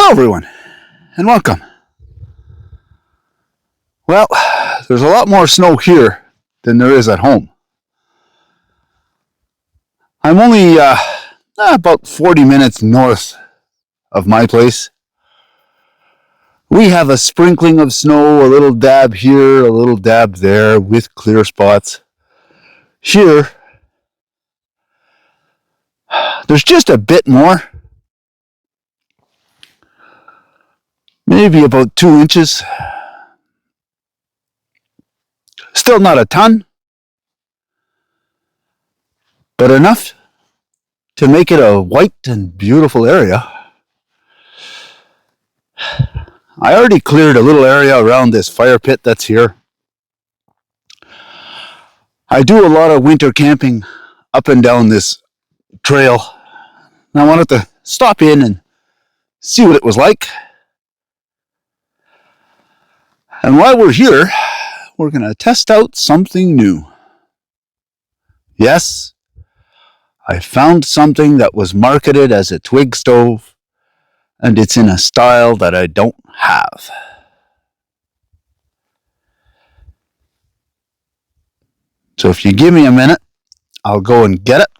Hello everyone, and welcome. Well, there's a lot more snow here than there is at home. I'm only about 40 minutes north of my place. We have a sprinkling of snow, a little dab here, a little dab there, with clear spots. Here, there's just a bit more. Maybe about 2 inches. Still not a ton, but enough to make it a white and beautiful area. I already cleared a little area around this fire pit that's here. I do a lot of winter camping up and down this trail, and I wanted to stop in and see what it was like. And while we're here, we're going to test out something new. Yes, I found something that was marketed as a twig stove, and it's in a style that I don't have. So if you give me a minute, I'll go and get it,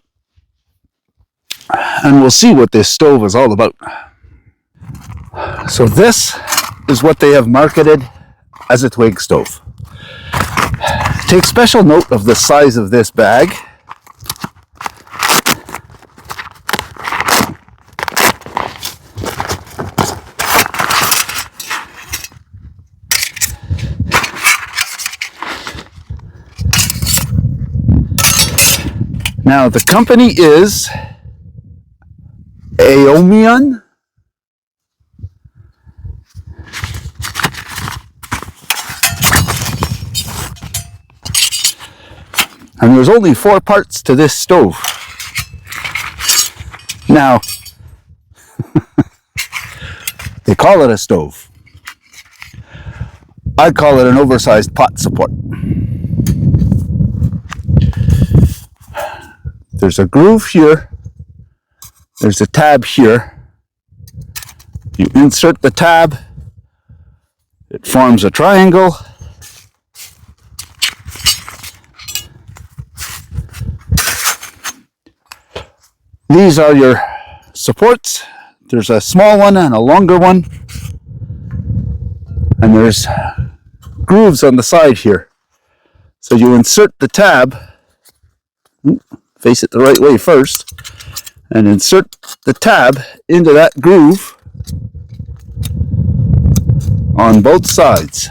and we'll see what this stove is all about. So this is what they have marketed as a twig stove. Take special note of the size of this bag. Now the company is Aomiun. And there's only 4 parts to this stove. Now, they call it a stove. I call it an oversized pot support. There's a groove here. There's a tab here. You insert the tab. It forms a triangle. These are your supports. There's a small one and a longer one. And there's grooves on the side here. So you insert the tab, face it the right way first, and insert the tab into that groove on both sides.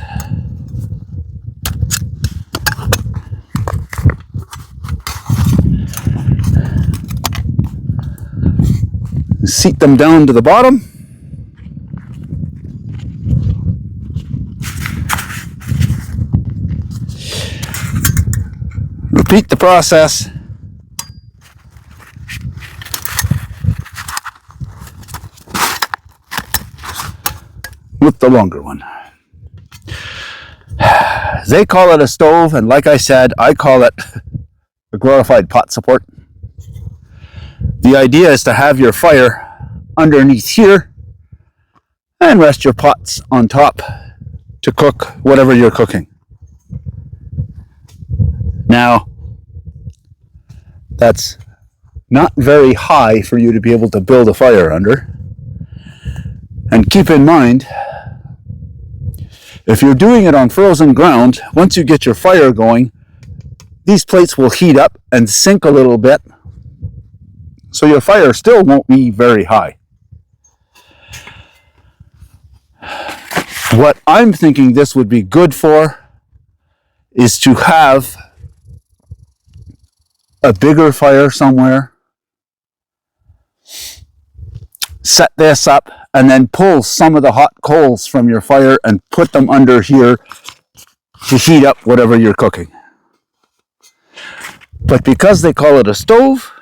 Seat them down to the bottom. Repeat the process. With the longer one. They call it a stove, and like I said, I call it a glorified pot support. The idea is to have your fire underneath here and rest your pots on top to cook whatever you're cooking. Now, that's not very high for you to be able to build a fire under. And keep in mind, if you're doing it on frozen ground, once you get your fire going, these plates will heat up and sink a little bit. So your fire still won't be very high. What I'm thinking this would be good for is to have a bigger fire somewhere, set this up, and then pull some of the hot coals from your fire and put them under here to heat up whatever you're cooking. But because they call it a stove,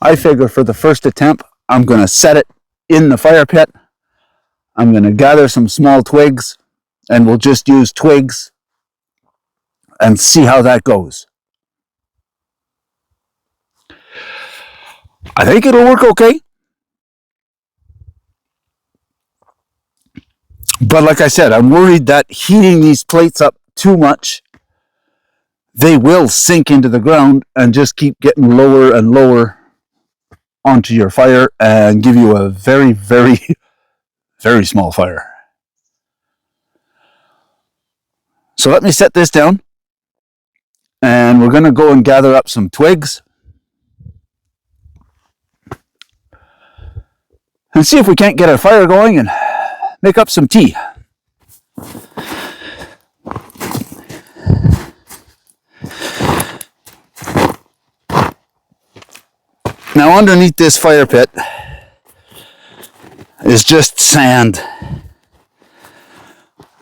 I figure for the first attempt, I'm going to set it in the fire pit. I'm going to gather some small twigs, and we'll just use twigs and see how that goes. I think it'll work okay. But like I said, I'm worried that heating these plates up too much, they will sink into the ground and just keep getting lower and lower onto your fire and give you a very, very, very small fire. So let me set this down, and we're going to go and gather up some twigs and see if we can't get a fire going and make up some tea. Now underneath this fire pit is just sand.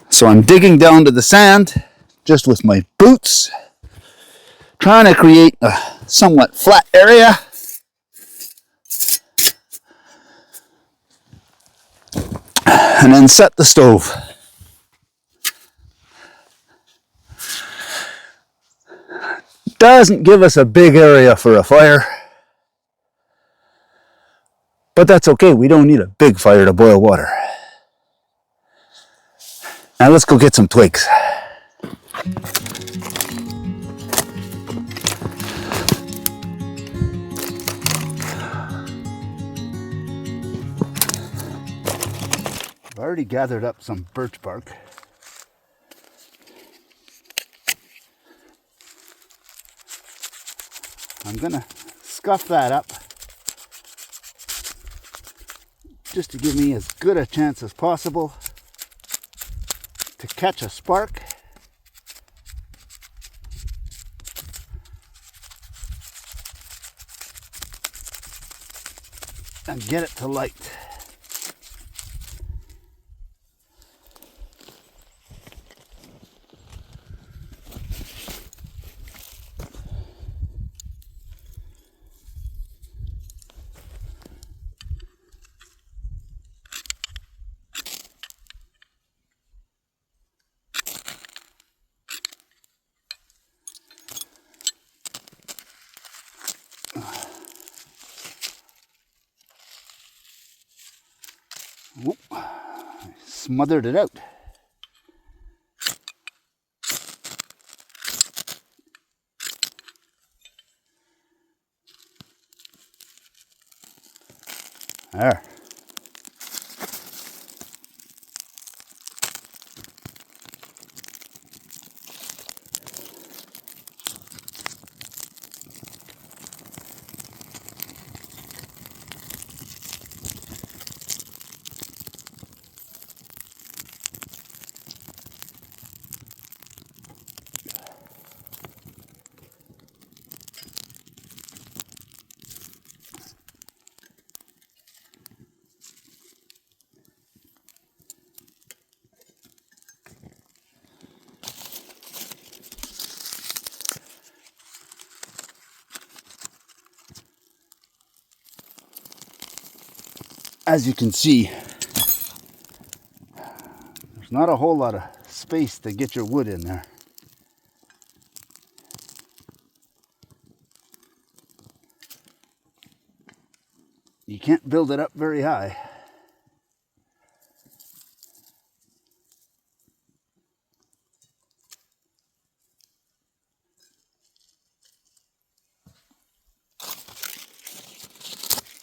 So I'm digging down to the sand just with my boots, trying to create a somewhat flat area. And then set the stove. Doesn't give us a big area for a fire, but that's okay. We don't need a big fire to boil water. Now let's go get some twigs. I've already gathered up some birch bark. I'm gonna scuff that up just to give me as good a chance as possible to catch a spark. And get it to light. Whoop. I smothered it out. There. As you can see, there's not a whole lot of space to get your wood in there. You can't build it up very high.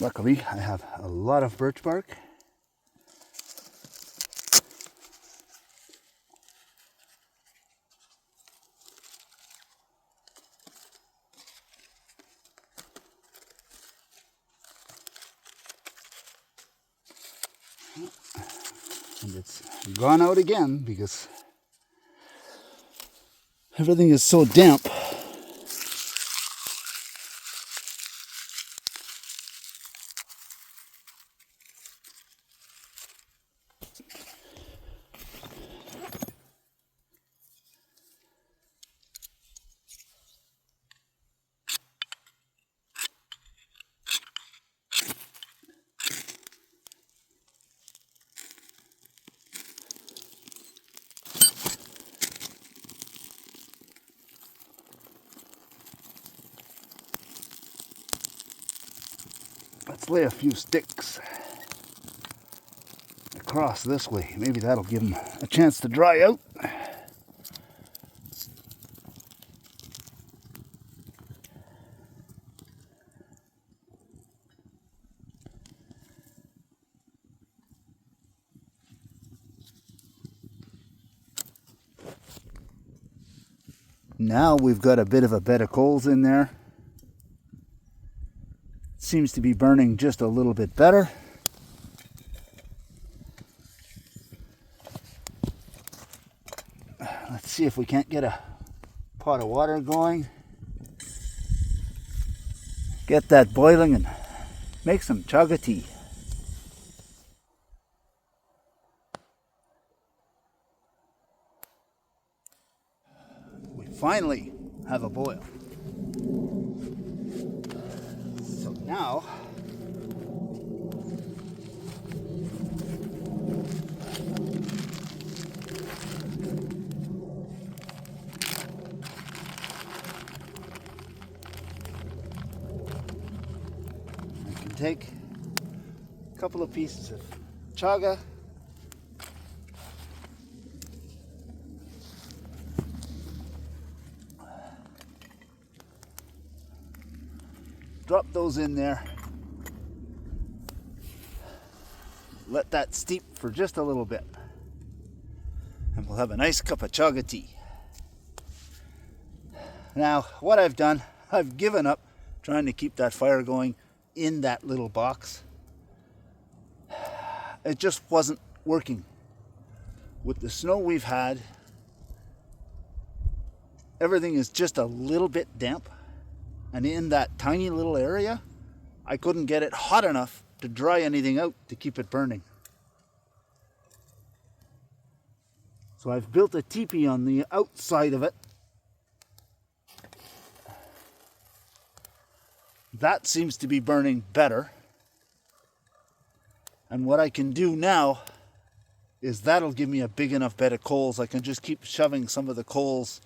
Luckily, I have a lot of birch bark. And it's gone out again because everything is so damp. Let's lay a few sticks across this way. Maybe that'll give them a chance to dry out. Now we've got a bit of a bed of coals in there. Seems to be burning just a little bit better. Let's see if we can't get a pot of water going. Get that boiling and make some chaga tea. We finally have a boil. So now take a couple of pieces of chaga, drop those in there, let that steep for just a little bit, and we'll have a nice cup of chaga tea. Now, what I've done, I've given up trying to keep that fire going in that little box. It just wasn't working. With the snow we've had, everything is just a little bit damp, and in that tiny little area, I couldn't get it hot enough to dry anything out to keep it burning. So I've built a teepee on the outside of it. That seems to be burning better. And what I can do now is that'll give me a big enough bed of coals. I can just keep shoving some of the coals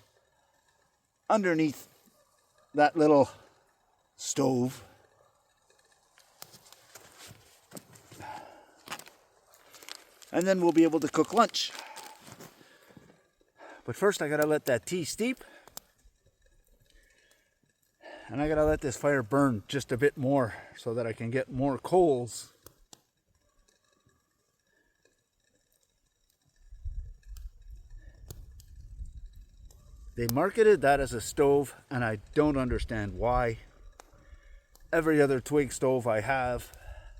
underneath that little stove. And then we'll be able to cook lunch. But first I gotta let that tea steep. And I gotta let this fire burn just a bit more so that I can get more coals. They marketed that as a stove, and I don't understand why. Every other twig stove I have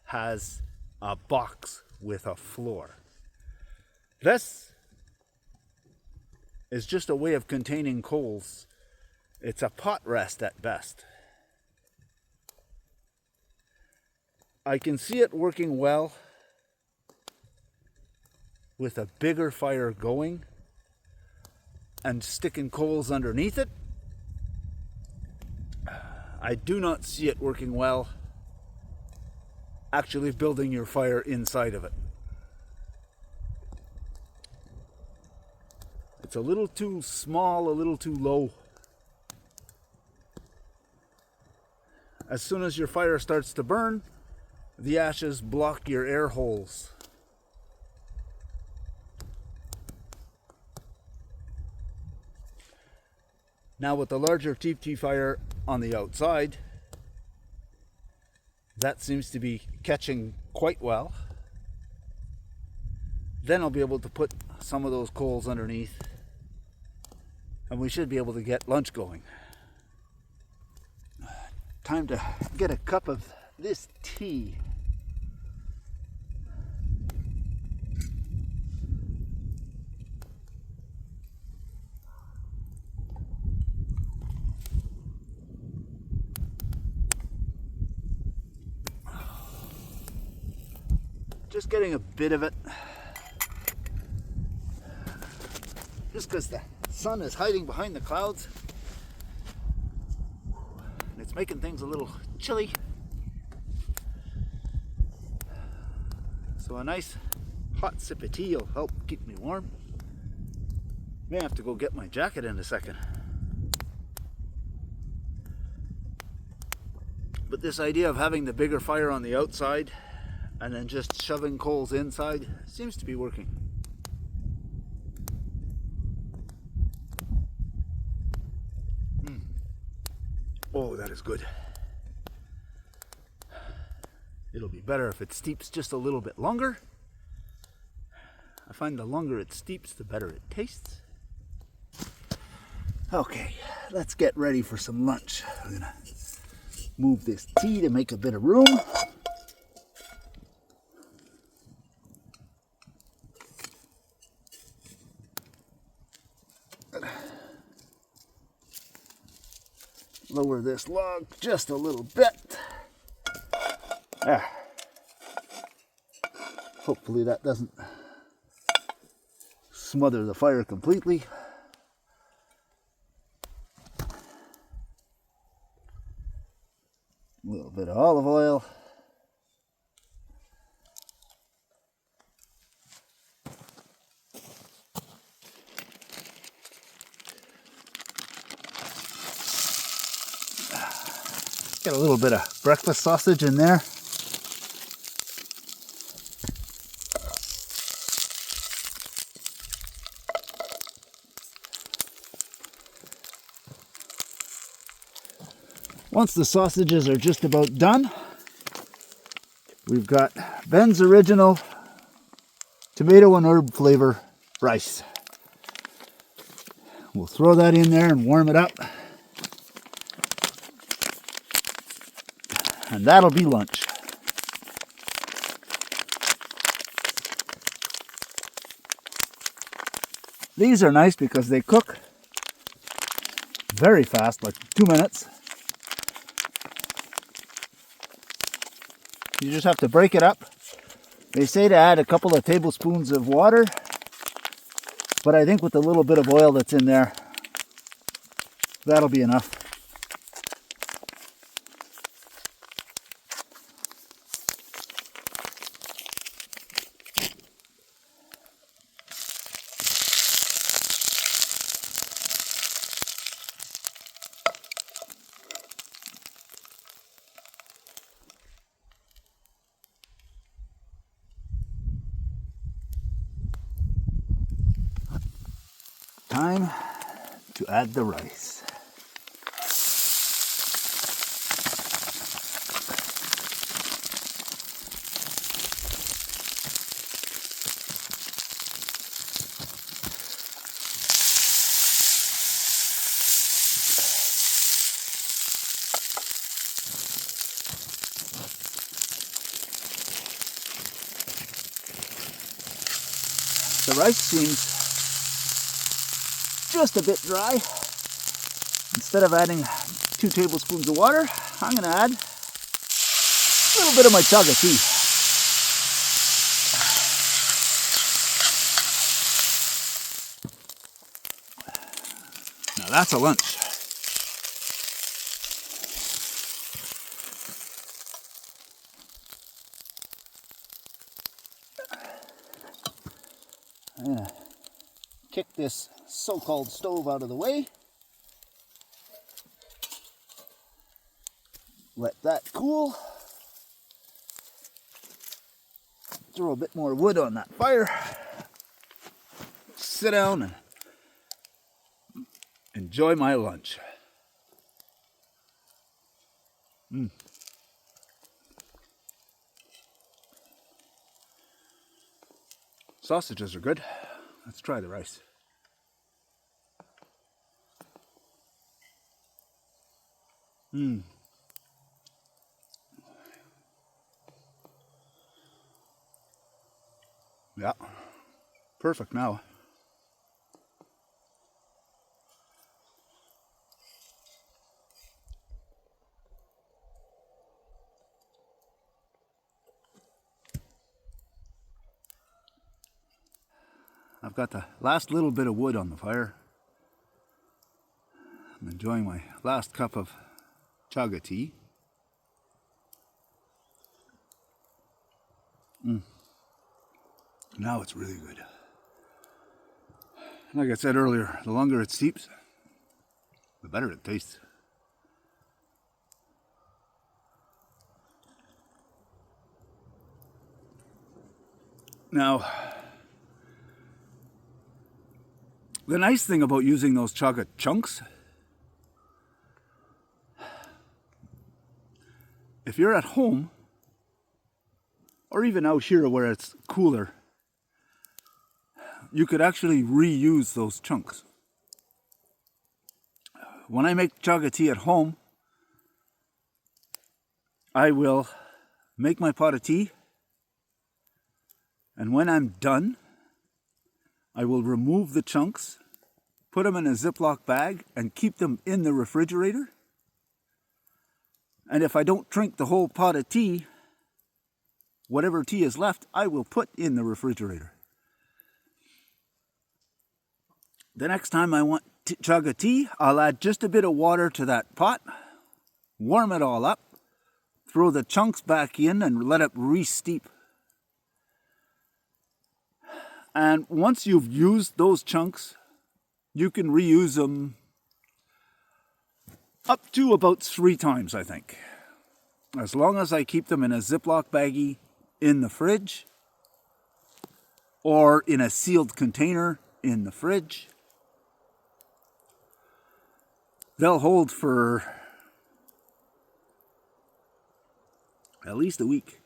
has a box with a floor. This is just a way of containing coals. It's a pot rest at best. I can see it working well with a bigger fire going and sticking coals underneath it. I do not see it working well actually building your fire inside of it. It's a little too small, a little too low. As soon as your fire starts to burn, the ashes block your air holes. Now with the larger teepee fire on the outside, that seems to be catching quite well. Then I'll be able to put some of those coals underneath, and we should be able to get lunch going. Time to get a cup of this tea. Just getting a bit of it, just because the sun is hiding behind the clouds. It's making things a little chilly. So a nice hot sip of tea will help keep me warm. May have to go get my jacket in a second. But this idea of having the bigger fire on the outside and then just shoving coals inside seems to be working. Oh, that is good. It'll be better if it steeps just a little bit longer. I find the longer it steeps, the better it tastes. Okay, let's get ready for some lunch. I'm gonna move this tea to make a bit of room. Lower this log just a little bit. Hopefully that doesn't smother the fire completely. A little bit of olive oil. Get a little bit of breakfast sausage in there. Once the sausages are just about done, we've got Ben's original tomato and herb flavor rice. We'll throw that in there and warm it up. And that'll be lunch. These are nice because they cook very fast, like 2 minutes. You just have to break it up. They say to add a couple of tablespoons of water, but I think with the little bit of oil that's in there, that'll be enough. Time to add the rice. The rice seems just a bit dry. Instead of adding 2 tablespoons of water, I'm going to add a little bit of my Chaga tea. Now that's a lunch. I'm going to kick this so-called stove out of the way. Let that cool. Throw a bit more wood on that fire. Sit down and enjoy my lunch. Sausages are good. Let's try the rice. Yeah, perfect now. I've got the last little bit of wood on the fire. I'm enjoying my last cup of Chaga tea. Now it's really good. Like I said earlier, the longer it steeps, the better it tastes. Now, the nice thing about using those chaga chunks, if you're at home, or even out here where it's cooler, you could actually reuse those chunks. When I make chaga tea at home, I will make my pot of tea, and when I'm done, I will remove the chunks, put them in a Ziploc bag, and keep them in the refrigerator. And if I don't drink the whole pot of tea, whatever tea is left, I will put in the refrigerator. The next time I want chaga tea, I'll add just a bit of water to that pot, warm it all up, throw the chunks back in and let it re-steep. And once you've used those chunks, you can reuse them up to about 3 times, I think. As long as I keep them in a Ziploc baggie in the fridge or in a sealed container in the fridge, they'll hold for at least a week.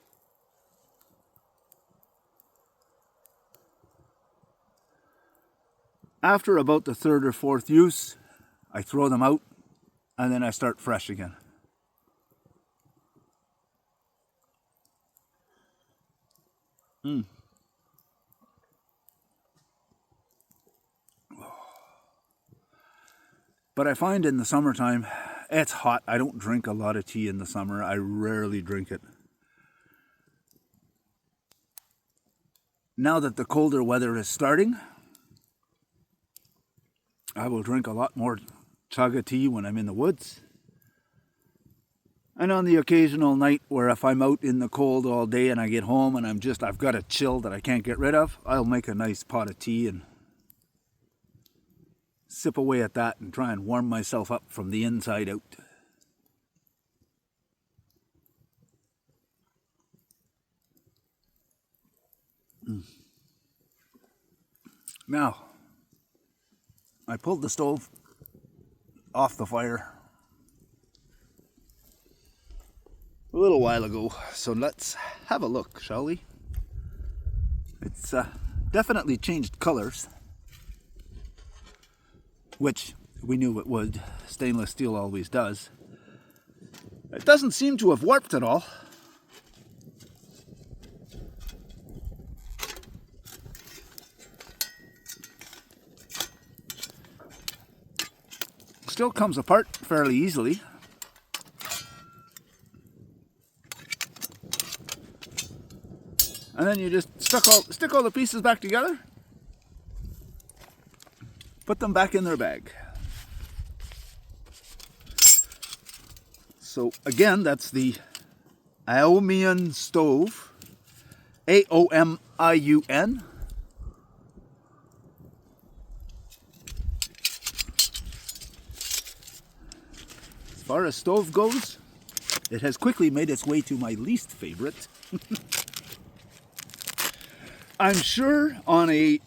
After about the 3rd or 4th use, I throw them out and then I start fresh again. But I find in the summertime, it's hot. I don't drink a lot of tea in the summer. I rarely drink it. Now that the colder weather is starting, I will drink a lot more chaga tea when I'm in the woods. And on the occasional night where if I'm out in the cold all day and I get home and I've got a chill that I can't get rid of, I'll make a nice pot of tea and sip away at that and try and warm myself up from the inside out. Now, I pulled the stove off the fire a little while ago, so let's have a look, shall we? It's definitely changed colors, which we knew it would. Stainless steel always does. It doesn't seem to have warped at all. Still comes apart fairly easily. And then you just stick all the pieces back together, put them back in their bag. So again, that's the Aomiun stove, Aomiun. As far as stove goes, it has quickly made its way to my least favorite. I'm sure on a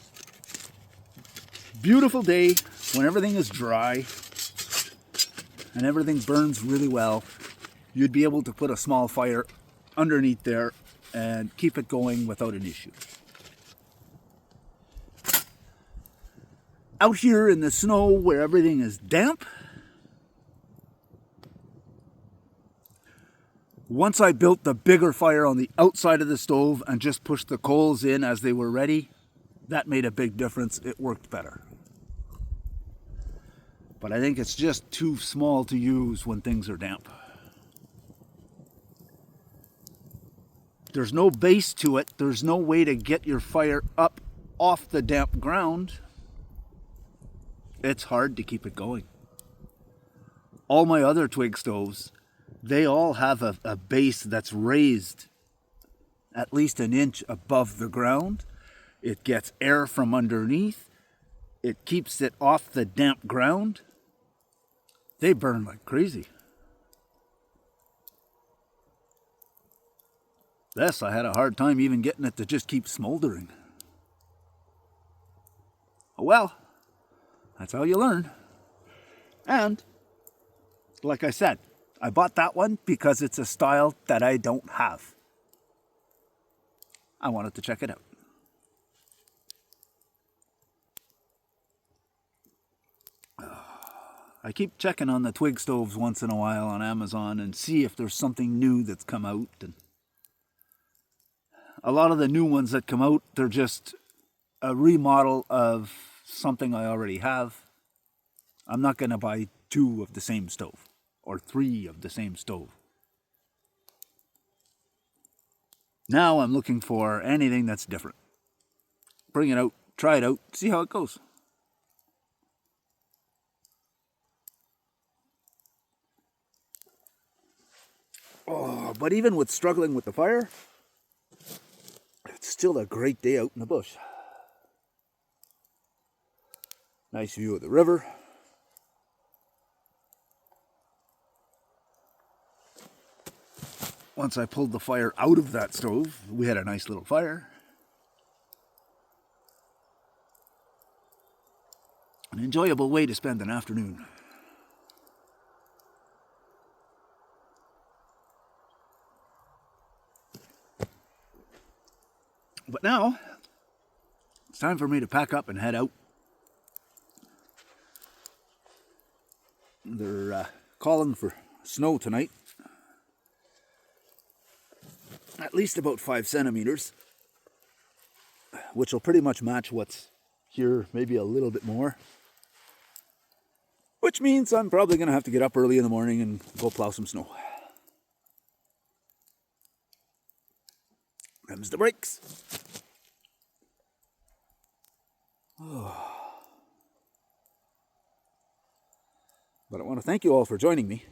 beautiful day when everything is dry and everything burns really well, you'd be able to put a small fire underneath there and keep it going without an issue. Out here in the snow where everything is damp, once I built the bigger fire on the outside of the stove and just pushed the coals in as they were ready, that made a big difference. It worked better. But I think it's just too small to use when things are damp. There's no base to it. There's no way to get your fire up off the damp ground. It's hard to keep it going. All my other twig stoves, they all have a base that's raised at least an inch above the ground. It gets air from underneath. It keeps it off the damp ground. They burn like crazy. This, I had a hard time even getting it to just keep smoldering. Oh well, that's how you learn. And, like I said, I bought that one because it's a style that I don't have. I wanted to check it out. I keep checking on the Twig stoves once in a while on Amazon and see if there's something new that's come out. And a lot of the new ones that come out, they're just a remodel of something I already have. I'm not going to buy 2 of the same stove or 3 of the same stove. Now I'm looking for anything that's different. Bring it out, try it out, see how it goes. Oh, but even with struggling with the fire, it's still a great day out in the bush. Nice view of the river. Once I pulled the fire out of that stove, we had a nice little fire. An enjoyable way to spend an afternoon. But now, it's time for me to pack up and head out. They're calling for snow tonight. At least about 5 centimeters, which will pretty much match what's here, maybe a little bit more. Which means I'm probably going to have to get up early in the morning and go plow some snow. Them's the brakes. Oh. But I want to thank you all for joining me.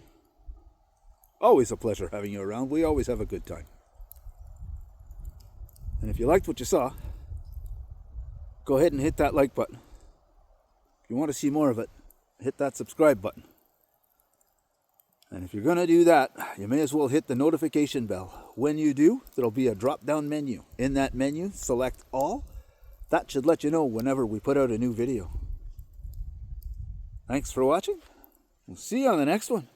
Always a pleasure having you around. We always have a good time. And if you liked what you saw, go ahead and hit that like button. If you want to see more of it, hit that subscribe button. And if you're going to do that, you may as well hit the notification bell. When you do, there'll be a drop-down menu. In that menu, select all. That should let you know whenever we put out a new video. Thanks for watching. We'll see you on the next one.